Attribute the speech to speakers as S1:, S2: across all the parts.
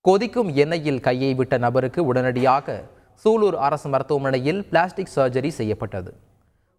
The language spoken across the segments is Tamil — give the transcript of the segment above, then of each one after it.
S1: கொதிக்கும் எண்ணெயில் கையை விட்ட நபருக்கு உடனடியாக சூலூர் அரசு மருத்துவமனையில் பிளாஸ்டிக் சர்ஜரி செய்யப்பட்டது.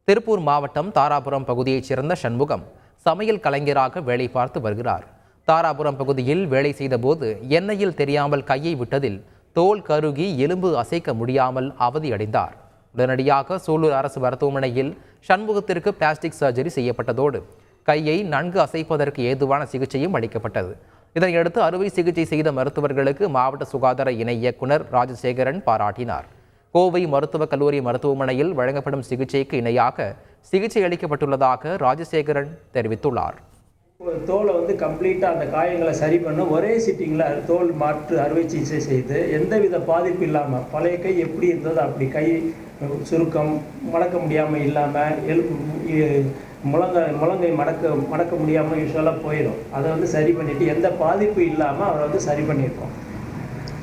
S1: திருப்பூர் மாவட்டம் தாராபுரம் பகுதியைச் சேர்ந்த சண்முகம் சமையல் கலைஞராக வேலை பார்த்து வருகிறார். தாராபுரம் பகுதியில் வேலை செய்தபோது எண்ணெயில் தெரியாமல் கையை விட்டதில் தோல் கருகி எலும்பு அசைக்க முடியாமல் அவதியடைந்தார். உடனடியாக சூலூர் அரசு மருத்துவமனையில் சண்முகத்திற்கு பிளாஸ்டிக் சர்ஜரி செய்யப்பட்டதோடு கையை நன்கு அசைப்பதற்கு ஏதுவான சிகிச்சையும் அளிக்கப்பட்டது. இதனையடுத்து அறுவை சிகிச்சை செய்த மருத்துவர்களுக்கு மாவட்ட சுகாதார இணை இயக்குனர் ராஜசேகரன் பாராட்டினார். கோவை மருத்துவக் கல்லூரி மருத்துவமனையில் வழங்கப்படும் சிகிச்சைக்கு இணையாக சிகிச்சை அளிக்கப்பட்டுள்ளதாக ராஜசேகரன் தெரிவித்துள்ளார்.
S2: தோலை கம்ப்ளீட்டாக அந்த காயங்களை சரி பண்ண ஒரே சிட்டிங்கில் தோல் மாற்று அறுவை சிகிச்சை செய்து எந்தவித பாதிப்பு இல்லாமல் பழைய கை எப்படி இருந்ததோ அப்படி கை சுருக்கம் மடக்க முடியாமல் இல்லாமல் முழங்கை மடக்க முடியாமல் யூஸ்வலாக போயிடும். அதை சரி பண்ணிவிட்டு எந்த பாதிப்பு இல்லாமல் அவரை சரி பண்ணியிருக்கோம்.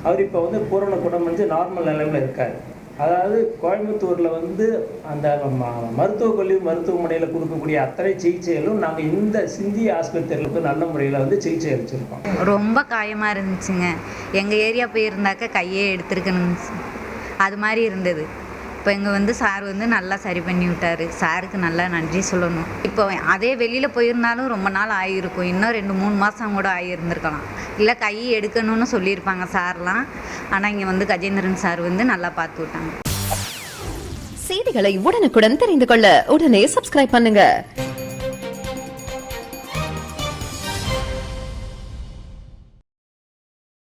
S2: அவர் இப்போ பூரண குணமடைஞ்சு நார்மல் நிலைமையில் இருக்கார். அதாவது கோயம்புத்தூரில் அந்த மருத்துவக் கல்வி மருத்துவமனையில் கொடுக்கக்கூடிய அத்தனை சிகிச்சைகளும் நாங்கள் இந்த சிந்திய ஆஸ்பத்திரியில் நல்ல முறையில் சிகிச்சை அளிச்சிருக்கோம்.
S3: ரொம்ப காயமாக இருந்துச்சுங்க. எங்கள் ஏரியா போயிருந்தாக்க கையே எடுத்துருக்கணுங்க. அது மாதிரி இருந்தது. இப்போ இங்கே சார் நல்லா சரி பண்ணி விட்டார். சாருக்கு நல்லா நன்றி சொல்லணும். இப்போ அதே வெளியில் போயிருந்தாலும் ரொம்ப நாள் ஆகியிருக்கும். இன்னும் 2-3 மாதம் கூட ஆகியிருந்திருக்கலாம். இல்லை கை எடுக்கணும்னு சொல்லியிருப்பாங்க சார்லாம். ஆனால் இங்கே கஜேந்திரன் சார் நல்லா பார்த்து விட்டாங்க.
S4: செய்திகளை உடனுக்குடன் தெரிந்து கொள்ள உடனே சப்ஸ்கிரைப் பண்ணுங்க.